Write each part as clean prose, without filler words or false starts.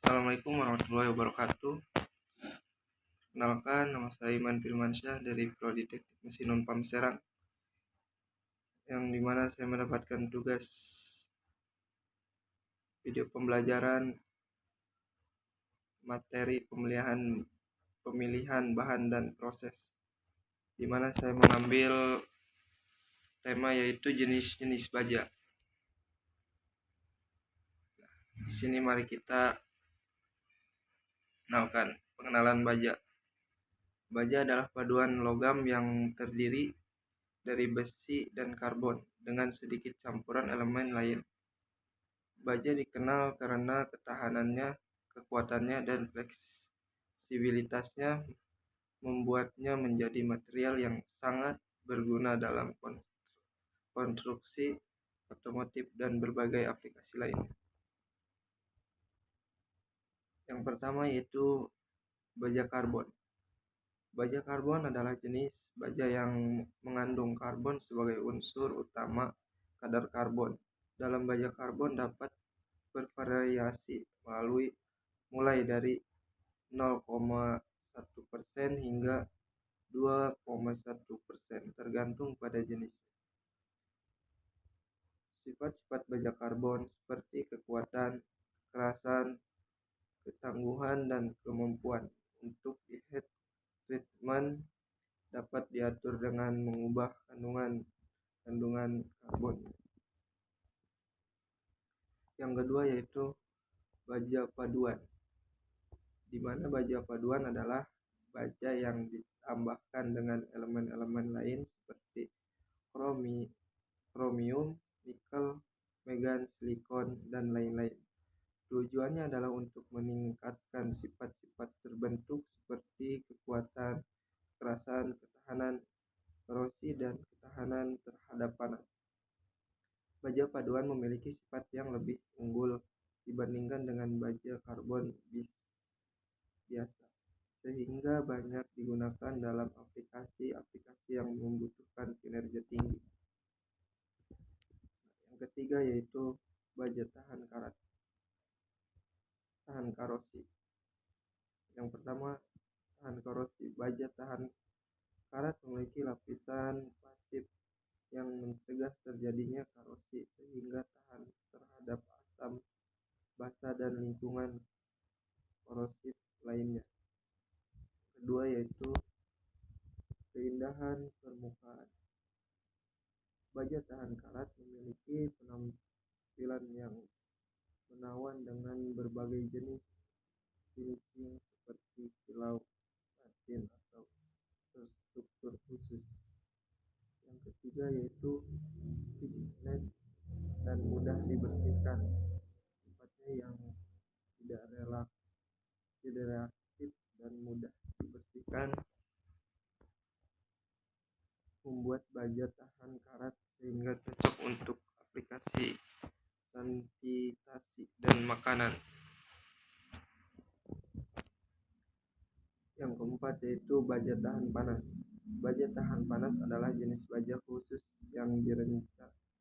Assalamualaikum warahmatullahi wabarakatuh. Kenalkan, nama saya Iman Firmansyah dari Prodi Teknik Mesin Unpam Serang, yang dimana saya mendapatkan tugas video pembelajaran materi pemilihan bahan dan proses, dimana saya mengambil tema yaitu jenis-jenis baja. Di sini mari kita kenalkan pengenalan baja. Baja adalah paduan logam yang terdiri dari besi dan karbon dengan sedikit campuran elemen lain. Baja dikenal karena ketahanannya, kekuatannya, dan fleksibilitasnya membuatnya menjadi material yang sangat berguna dalam konstruksi otomotif dan berbagai aplikasi lainnya. Yang pertama yaitu baja karbon. Baja karbon adalah jenis baja yang mengandung karbon sebagai unsur utama kadar karbon. Dalam baja karbon dapat bervariasi mulai dari 0,1% hingga 2,1% tergantung pada jenis. Sifat-sifat baja karbon seperti kekuatan, kekerasan, ketangguhan, dan kemampuan untuk heat treatment dapat diatur dengan mengubah kandungan karbon. Yang kedua yaitu baja paduan, di mana baja paduan adalah baja yang ditambahkan dengan elemen-elemen lain seperti kromium, nikel, mangan, silikon, dan lain-lain. Tujuannya adalah untuk meningkatkan sifat-sifat terbentuk seperti kekuatan, kekerasan, ketahanan korosi, dan ketahanan terhadap panas. Baja paduan memiliki sifat yang lebih unggul dibandingkan dengan baja karbon biasa, sehingga banyak digunakan dalam aplikasi-aplikasi yang membutuhkan kinerja tinggi. Yang ketiga yaitu baja tahan korosi. Yang pertama, tahan korosi. Baja tahan karat memiliki lapisan pasif yang mencegah terjadinya korosi sehingga tahan terhadap asam basa dan lingkungan korosif lainnya. Kedua yaitu keindahan permukaan. Baja tahan karat memiliki penampilan yang menawan dengan berbagai jenis finishing seperti kilau, satin, atau terstruktur khusus. Yang ketiga yaitu thickness dan mudah dibersihkan. Sifatnya yang tidak reaktif dan mudah dibersihkan membuat baja tahan karat sehingga cocok untuk aplikasi sanitasi dan makanan. Yang keempat yaitu baja tahan panas. Baja tahan panas adalah jenis baja khusus yang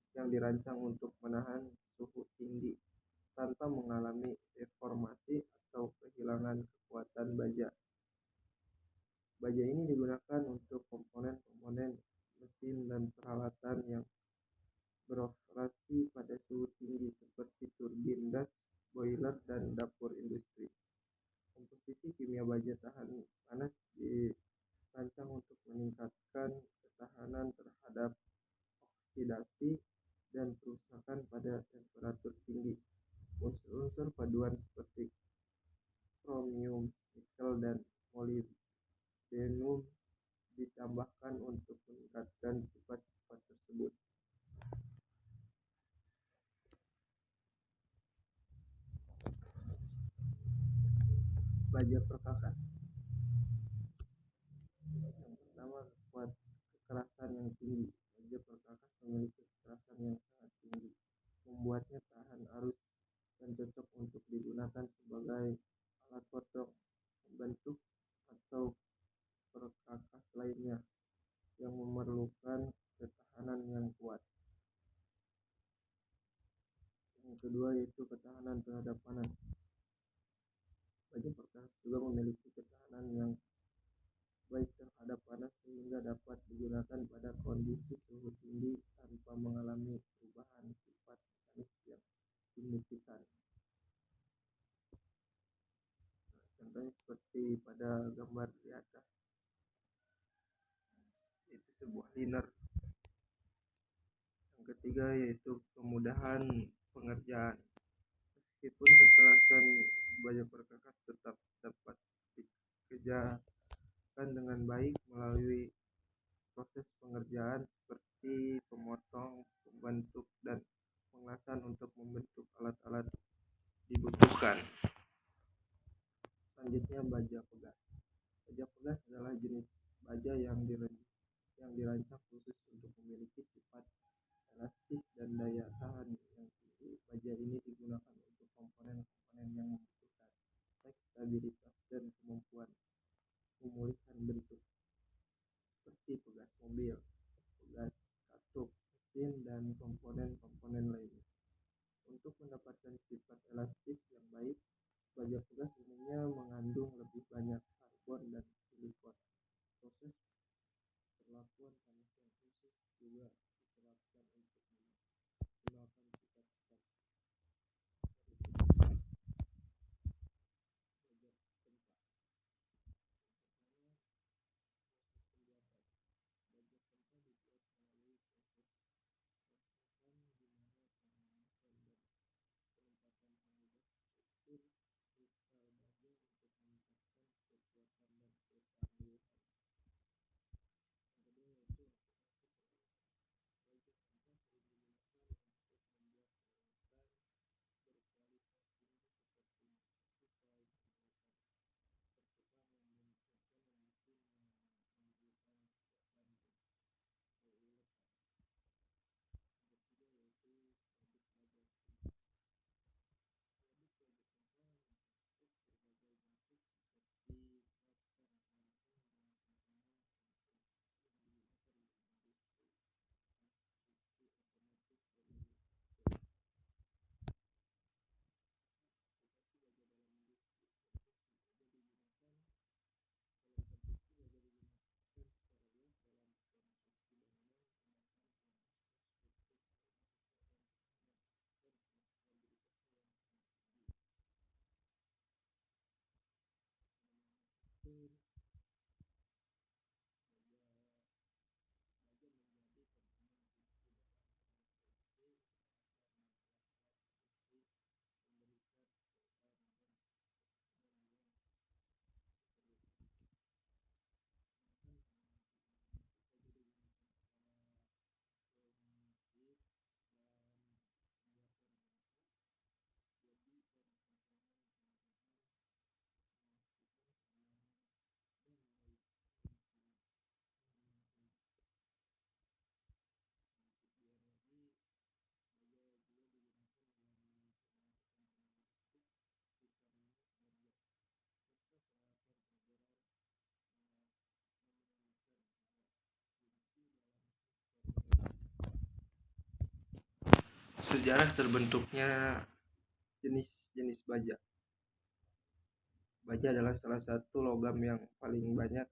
dirancang untuk menahan suhu tinggi tanpa mengalami deformasi atau kehilangan kekuatan baja. Baja ini digunakan untuk komponen-komponen mesin dan peralatan yang beroperasi pada suhu tinggi seperti turbin gas, boiler, dan dapur industri. Komposisi kimia baja tahan panas dirancang untuk meningkatkan ketahanan terhadap oksidasi dan kerusakan pada temperatur tinggi. Unsur-unsur paduan seperti kromium, nikel, dan molybdenum ditambahkan untuk meningkatkan sifat-sifat tersebut. Baja perkakas. Yang pertama, kekerasan yang tinggi. Baja perkakas memiliki kekerasan yang sangat tinggi, membuatnya tahan arus dan cocok untuk digunakan sebagai alat potong, membentuk, atau perkakas lainnya yang memerlukan ketahanan yang kuat. Yang kedua yaitu ketahanan terhadap panas. diperhatikan. Contohnya seperti pada gambar di atas, itu sebuah liner. Yang ketiga yaitu kemudahan pengerjaan. Meskipun kekerasan baja perkakas tetap dapat dikerjakan dengan baik melalui proses pengerjaan seperti pemotong, pembentuk, dan pengelasan untuk membentuk alat-alat dibutuhkan. Selanjutnya baja pegas. Baja pegas adalah jenis baja yang dirancang khusus untuk memiliki sifat elastis dan daya tahan yang tinggi. Baja ini digunakan untuk komponen-komponen yang membutuhkan stabilitas dan kemampuan memulihkan bentuk, seperti pegas mobil, pegas katup mesin, dan komponen-komponen lainnya. Untuk mendapatkan sifat elastis yang baik, baja pegas umumnya mengandung lebih banyak karbon dan silikon. Proses perlakuan panas yang khusus juga diterapkan untuk memaksimalkan sifat-sifat baja tempa. Baja tempa dibuat melalui proses proses di mana pemanasan dan penempatan mengubah struktur kristal baja untuk meningkatkan kekuatan dan ketahanan. Yang kedua yaitu aplikasi peralatan. Baja tempa sering digunakan untuk membuat peralatan berkualitas tinggi seperti tirai peralatan pertukang yang contohnya mesin yang memerlukan kekuatan beruletan. Yang ketiga yaitu produk baja tempa. Produk baja tempa mencakup berbagai bentuk seperti rangka-rangka dan komponen kompleks yang digunakan dalam industri konstruksi otomotif dan manufaktur. Aplikasi baja dalam industri konstruksi. Dalam konstruksi baja digunakan secara luas dalam konstruksi bangunan, pemasangan struktur karena kekuatan tekanan dan stabilitasnya yang sangat tinggi. Manufaktur baja baja menjadi komponen kunci dalam konstruksi, pemasaran, dan alat-alat industri, memberikan ketahanan dan ketahanan yang diperlukan. Sedangkan pneumatik baja digunakan secara ekstensif dalam pembuatan motor, bodi, dan komponen kendaraan, memastikan keamanan dan maintenance. Untuk bioenergi, baja juga digunakan dalam pembentukan tenaga listrik, pipa minyak, dan gas, serta peralatan penggerak mengalirkan hawa kunci dalam sektor real. Sejarah terbentuknya jenis-jenis baja. Baja adalah salah satu logam yang paling banyak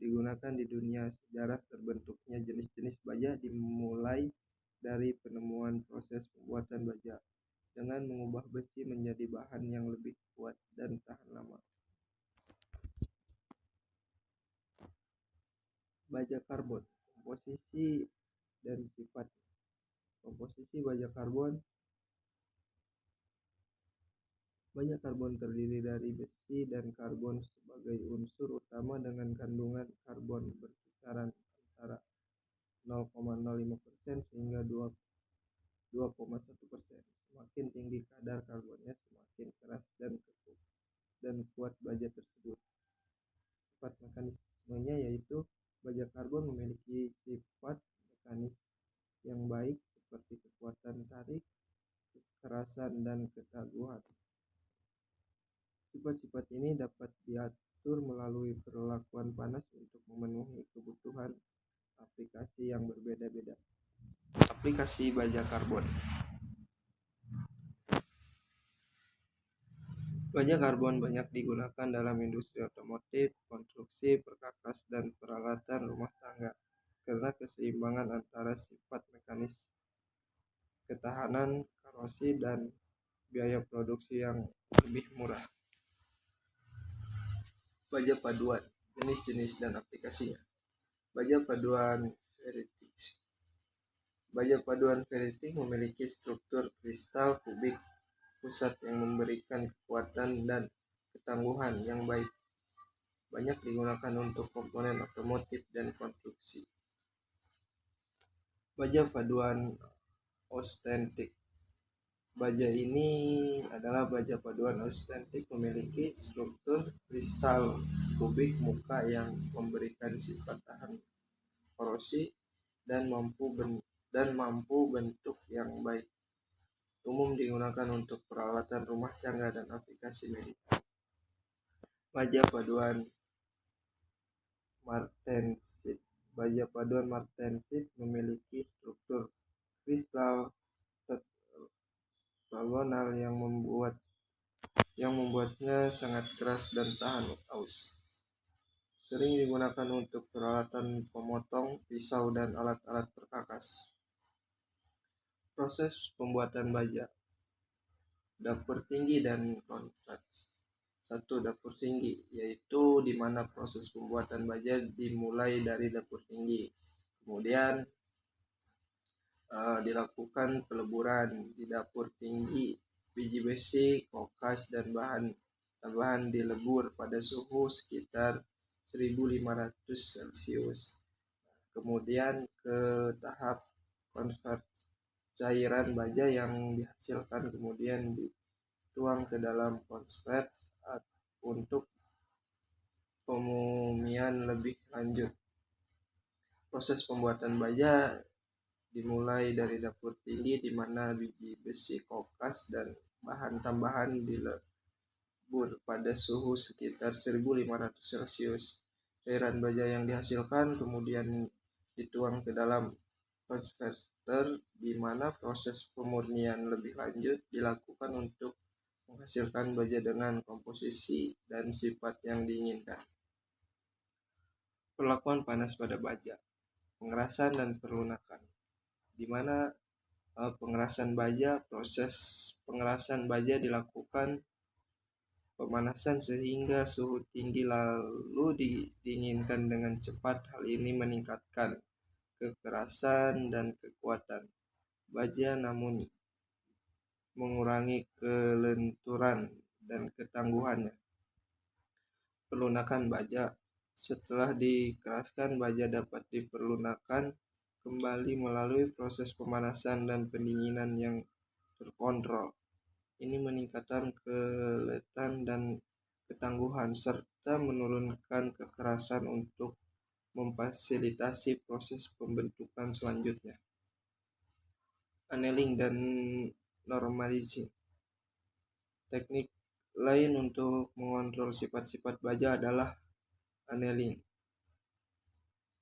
digunakan di dunia. Sejarah terbentuknya jenis-jenis baja dimulai dari penemuan proses pembuatan baja dengan mengubah besi menjadi bahan yang lebih kuat dan tahan lama. Baja karbon, komposisi dan sifat. Komposisi baja karbon terdiri dari besi dan karbon sebagai unsur utama dengan kandungan karbon berkisaran antara 0,05% hingga 2,1%. Semakin tinggi kadar karbonnya, semakin keras dan kuat baja tersebut. Sifat mekanismenya yaitu baja karbon memiliki sifat mekanis yang baik seperti kekuatan tarik, kekerasan, dan keteguhan. Sifat-sifat ini dapat diatur melalui perlakuan panas untuk memenuhi kebutuhan aplikasi yang berbeda-beda. Aplikasi baja karbon. Baja karbon banyak digunakan dalam industri otomotif, konstruksi, perkakas, dan peralatan rumah tangga karena keseimbangan antara sifat mekanis, ketahanan, korosi, dan biaya produksi yang lebih murah. Baja paduan, jenis-jenis dan aplikasinya. Baja paduan ferritic. Baja paduan ferritic memiliki struktur kristal kubik pusat yang memberikan kekuatan dan ketangguhan yang baik. Banyak digunakan untuk komponen otomotif dan konstruksi. Baja paduan austentik. Baja ini adalah baja paduan austentik memiliki struktur kristal kubik muka yang memberikan sifat tahan korosi dan mampu bentuk yang baik. Umum digunakan untuk peralatan rumah tangga dan aplikasi medis. Baja paduan martensit. Baja paduan martensit memiliki struktur kristal heksagonal yang membuatnya sangat keras dan tahan aus. Sering digunakan untuk peralatan pemotong, pisau, dan alat-alat perkakas. Proses pembuatan baja. Dapur tinggi dan kontrak. 1. Dapur tinggi, yaitu di mana proses pembuatan baja dimulai dari dapur tinggi. Kemudian dilakukan peleburan di dapur tinggi. Biji besi, kokas, dan bahan tambahan dilebur pada suhu sekitar 1500 Celcius. Kemudian ke tahap konversi. Cairan baja yang dihasilkan kemudian dituang ke dalam konvert untuk pemumian lebih lanjut. Proses pembuatan baja dimulai dari dapur tinggi di mana biji besi, kokas, dan bahan tambahan dilebur pada suhu sekitar 1500 Celcius. Cairan baja yang dihasilkan kemudian dituang ke dalam konverter di mana proses pemurnian lebih lanjut dilakukan untuk menghasilkan baja dengan komposisi dan sifat yang diinginkan. Perlakuan panas pada baja, pengerasan dan perlunakan. Di mana pengerasan baja, proses pengerasan baja dilakukan pemanasan sehingga suhu tinggi lalu didinginkan dengan cepat. Hal ini meningkatkan kekerasan dan kekuatan baja namun mengurangi kelenturan dan ketangguhannya. Perlunakan baja. Setelah dikeraskan, baja dapat diperlunakan kembali melalui proses pemanasan dan pendinginan yang terkontrol. Ini meningkatkan keletan dan ketangguhan serta menurunkan kekerasan untuk memfasilitasi proses pembentukan selanjutnya. Annealing dan normalizing. Teknik lain untuk mengontrol sifat-sifat baja adalah annealing.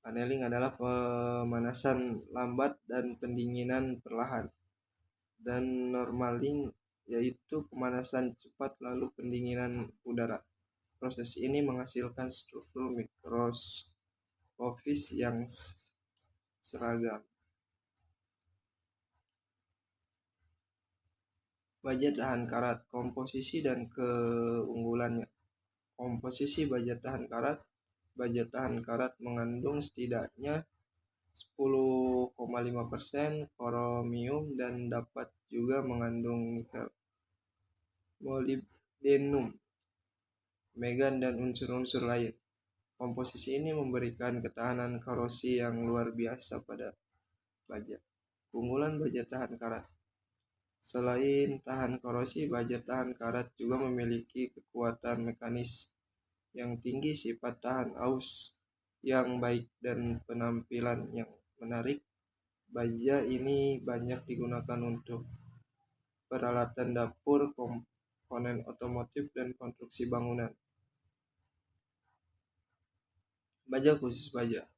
Annealing adalah pemanasan lambat dan pendinginan perlahan. Dan normaling yaitu pemanasan cepat lalu pendinginan udara. Proses ini menghasilkan struktur mikroskopis yang seragam. Baja tahan karat, komposisi dan keunggulannya. Komposisi baja tahan karat. Baja tahan karat mengandung setidaknya 10,5% kromium dan dapat juga mengandung nikel, molybdenum, mangan, dan unsur-unsur lain. Komposisi ini memberikan ketahanan korosi yang luar biasa pada baja. Keunggulan baja tahan karat. Selain tahan korosi, baja tahan karat juga memiliki kekuatan mekanis yang tinggi, sifat tahan aus yang baik, dan penampilan yang menarik. Baja ini banyak digunakan untuk peralatan dapur, komponen otomotif, dan konstruksi bangunan. Baja khusus baja.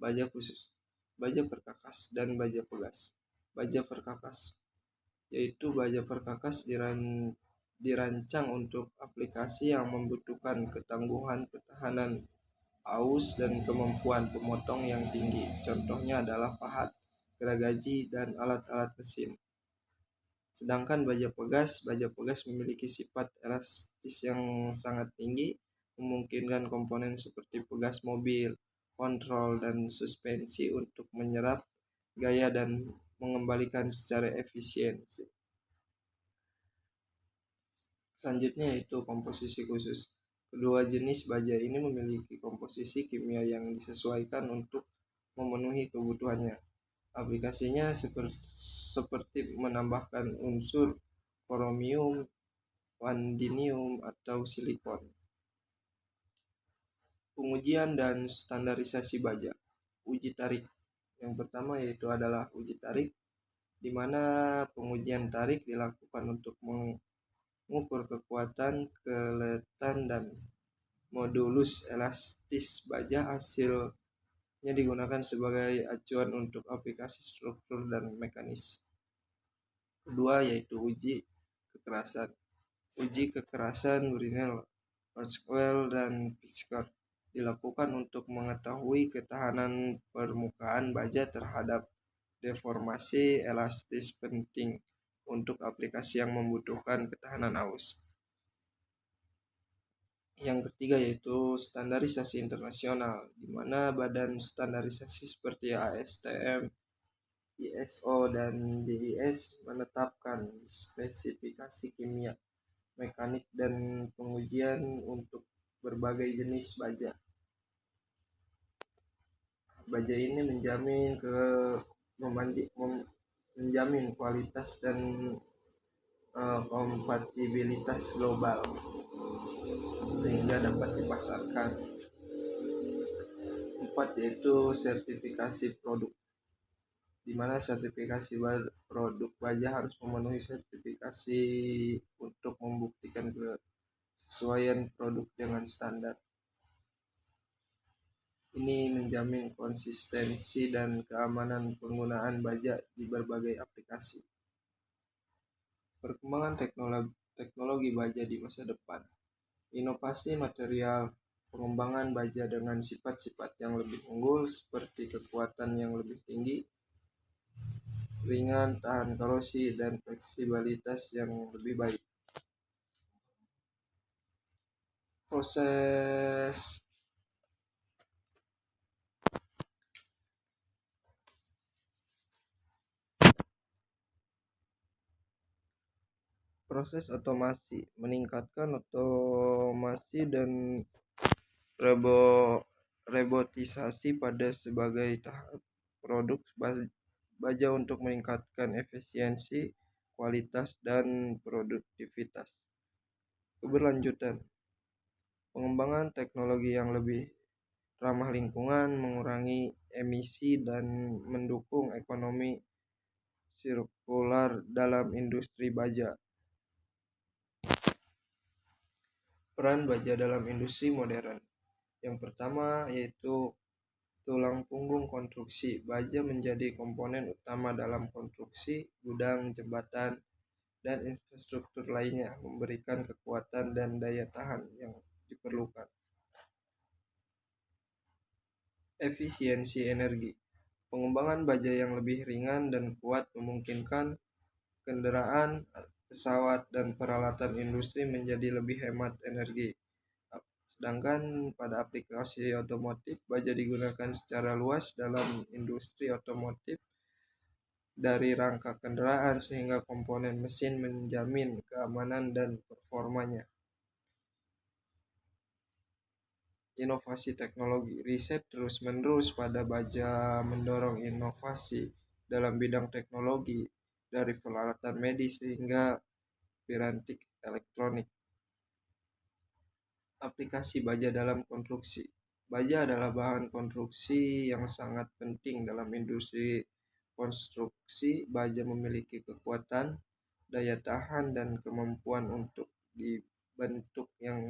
Baja khusus. Baja perkakas dan baja pegas. Baja perkakas yaitu baja perkakas dirancang untuk aplikasi yang membutuhkan ketangguhan, ketahanan aus, dan kemampuan pemotong yang tinggi. Contohnya adalah pahat, geragaji, dan alat-alat mesin. Sedangkan baja pegas memiliki sifat elastis yang sangat tinggi, memungkinkan komponen seperti pegas mobil, kontrol, dan suspensi untuk menyerap gaya dan mengembalikan secara efisien. Selanjutnya yaitu komposisi khusus. Kedua jenis baja ini memiliki komposisi kimia yang disesuaikan untuk memenuhi kebutuhannya. Aplikasinya seperti menambahkan unsur kromium, vanadium, atau silikon. Pengujian dan standarisasi baja. Uji tarik. Yang pertama yaitu adalah uji tarik, di mana pengujian tarik dilakukan untuk mengukur kekuatan, keletakan, dan modulus elastis baja. Hasilnya digunakan sebagai acuan untuk aplikasi struktur dan mekanis. Kedua yaitu uji kekerasan. Uji kekerasan Brinell, Maxwell, dan Fisker dilakukan untuk mengetahui ketahanan permukaan baja terhadap deformasi elastis penting untuk aplikasi yang membutuhkan ketahanan arus. Yang ketiga yaitu standarisasi internasional, di mana badan standarisasi seperti ASTM, ISO, dan JIS menetapkan spesifikasi kimia, mekanik, dan pengujian untuk berbagai jenis baja. Baja ini menjamin kualitas dan kompatibilitas global sehingga dapat dipasarkan. 4 yaitu sertifikasi produk, di mana sertifikasi produk baja harus memenuhi sertifikasi untuk membuktikan kesesuaian produk dengan standar. Ini menjamin konsistensi dan keamanan penggunaan baja di berbagai aplikasi. Perkembangan teknologi baja di masa depan. Inovasi material, pengembangan baja dengan sifat-sifat yang lebih unggul seperti kekuatan yang lebih tinggi, ringan, tahan korosi, dan fleksibilitas yang lebih baik. Proses otomasi meningkatkan otomasi dan robotisasi pada sebagai tahap produk baja untuk meningkatkan efisiensi, kualitas, dan produktivitas. Keberlanjutan, pengembangan teknologi yang lebih ramah lingkungan, mengurangi emisi, dan mendukung ekonomi sirkular dalam industri baja. Peran baja dalam industri modern. Yang pertama yaitu tulang punggung konstruksi. Baja menjadi komponen utama dalam konstruksi, gudang, jembatan, dan infrastruktur lainnya, memberikan kekuatan dan daya tahan yang diperlukan. Efisiensi energi. Pengembangan baja yang lebih ringan dan kuat memungkinkan kendaraan, pesawat, dan peralatan industri menjadi lebih hemat energi. Sedangkan pada aplikasi otomotif, baja digunakan secara luas dalam industri otomotif, dari rangka kendaraan sehingga komponen mesin, menjamin keamanan dan performanya. Inovasi teknologi. Riset terus-menerus pada baja mendorong inovasi dalam bidang teknologi, dari peralatan medis hingga piranti elektronik. Aplikasi baja dalam konstruksi. Baja adalah bahan konstruksi yang sangat penting dalam industri konstruksi. Baja memiliki kekuatan, daya tahan, dan kemampuan untuk dibentuk yang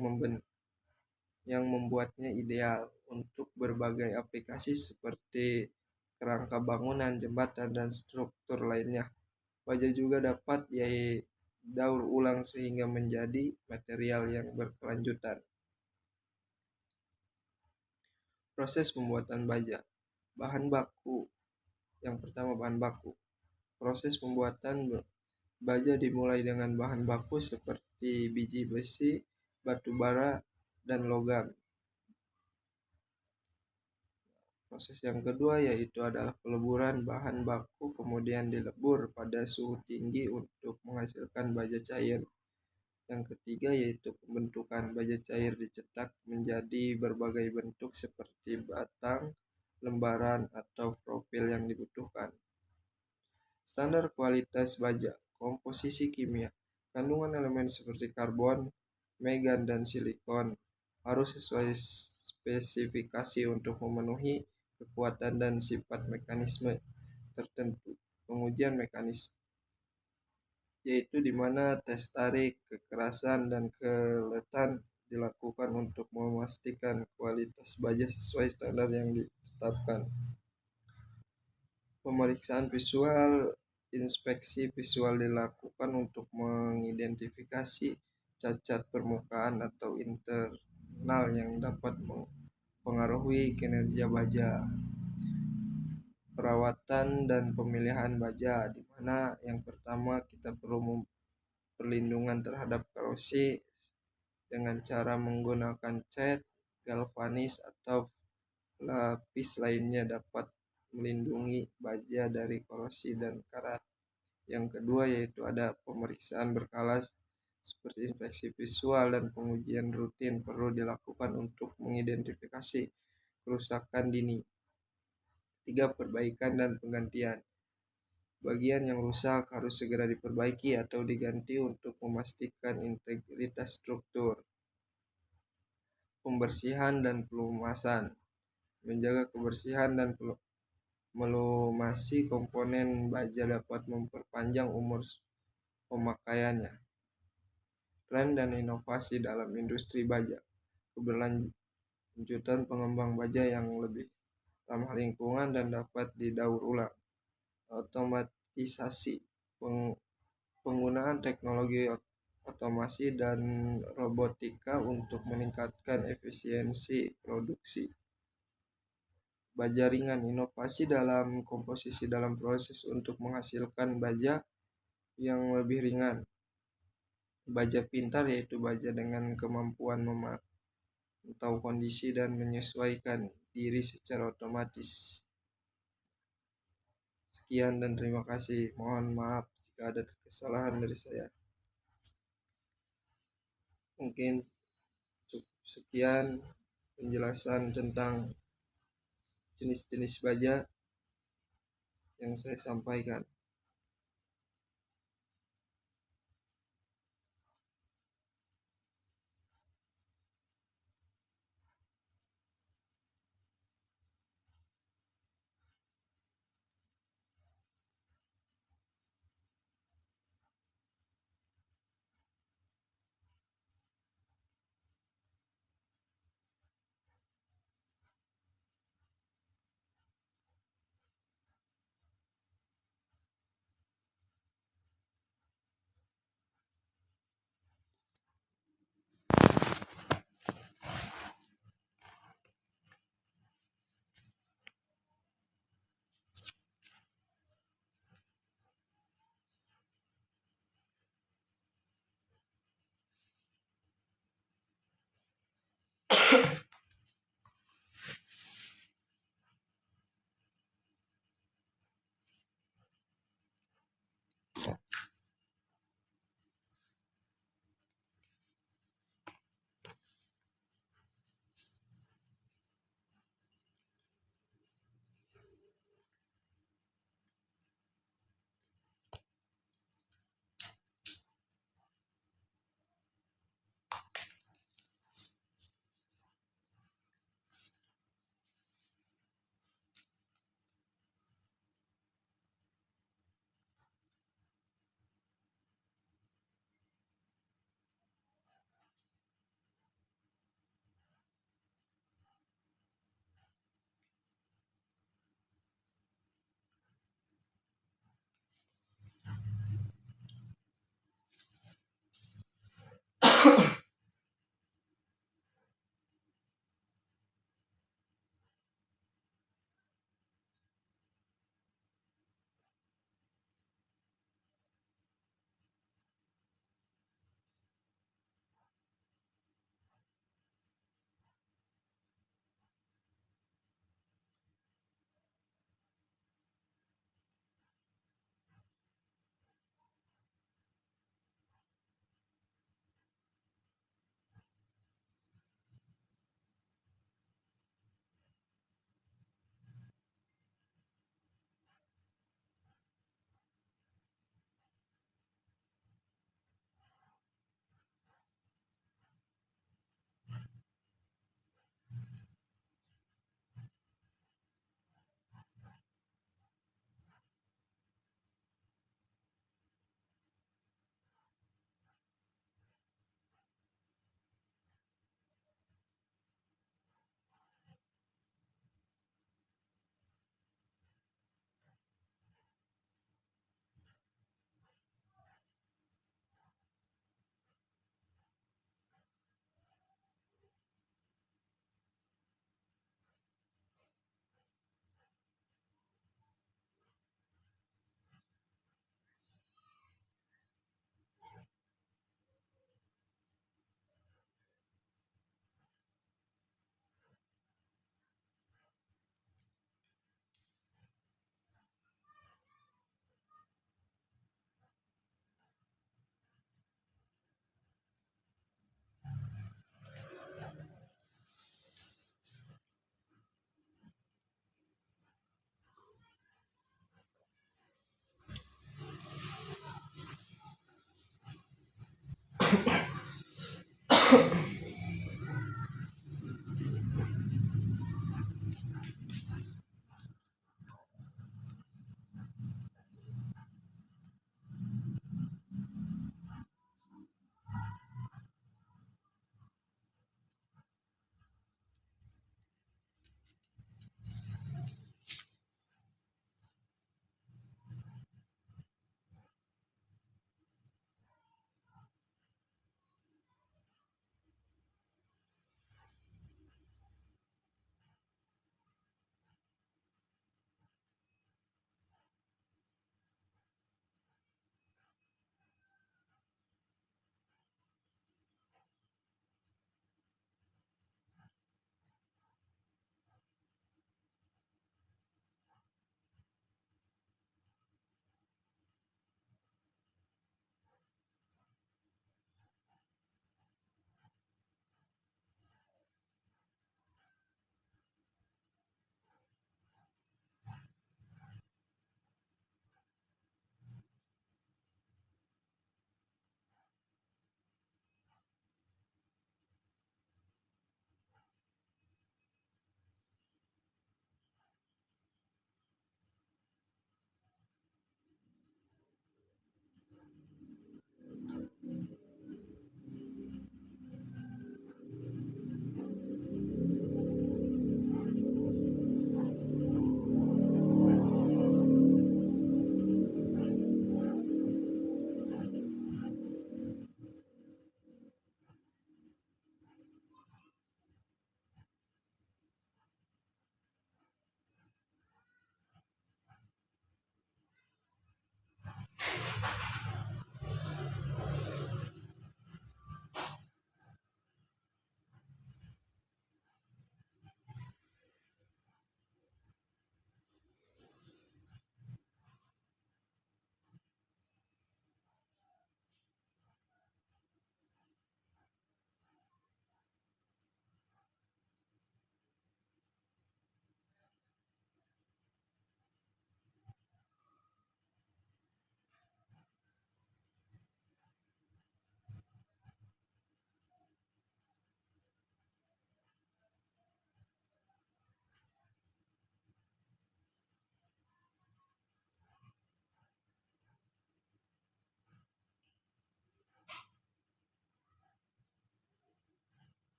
membuatnya ideal untuk berbagai aplikasi seperti kerangka bangunan, jembatan, dan struktur lainnya. Baja juga dapat didaur ulang sehingga menjadi material yang berkelanjutan. Proses pembuatan baja. Bahan baku. Yang pertama, bahan baku. Proses pembuatan Baja dimulai dengan bahan baku seperti biji besi, batu bara, dan logam. Proses yang kedua yaitu adalah peleburan bahan baku kemudian dilebur pada suhu tinggi untuk menghasilkan baja cair. Yang ketiga yaitu pembentukan baja cair dicetak menjadi berbagai bentuk seperti batang, lembaran, atau profil yang dibutuhkan. Standar kualitas baja, komposisi kimia, kandungan elemen seperti karbon, mangan, dan silikon harus sesuai spesifikasi untuk memenuhi kekuatan dan sifat mekanisme tertentu. Pengujian mekanisme yaitu di mana tes tarik, kekerasan, dan keletan dilakukan untuk memastikan kualitas baja sesuai standar yang ditetapkan. Pemeriksaan visual, inspeksi visual dilakukan untuk mengidentifikasi cacat permukaan atau internal yang dapat mempengaruhi kinerja baja. Perawatan dan pemilihan baja, di mana yang pertama kita perlu perlindungan terhadap korosi dengan cara menggunakan cat, galvanis, atau lapis lainnya dapat melindungi baja dari korosi dan karat. Yang kedua yaitu ada pemeriksaan berkala seperti inspeksi visual dan pengujian rutin perlu dilakukan untuk mengidentifikasi kerusakan dini. Tiga, perbaikan dan penggantian. Bagian yang rusak harus segera diperbaiki atau diganti untuk memastikan integritas struktur. Pembersihan dan pelumasan. Menjaga kebersihan dan melumasi komponen baja dapat memperpanjang umur pemakaiannya. Tren dan inovasi dalam industri baja. Keberlanjutan pengembang baja yang lebih ramah lingkungan dan dapat didaur ulang. Otomatisasi, penggunaan teknologi otomasi dan robotika untuk meningkatkan efisiensi produksi. Baja ringan, inovasi dalam komposisi dalam proses untuk menghasilkan baja yang lebih ringan. Baja pintar yaitu baja dengan kemampuan memantau kondisi dan menyesuaikan diri secara otomatis. Sekian dan terima kasih. Mohon maaf jika ada kesalahan dari saya. Mungkin cukup sekian penjelasan tentang jenis-jenis baja yang saya sampaikan.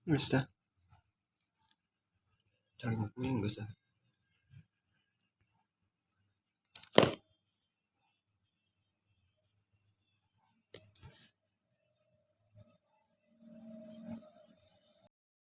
Bisa. 50 enggak usah.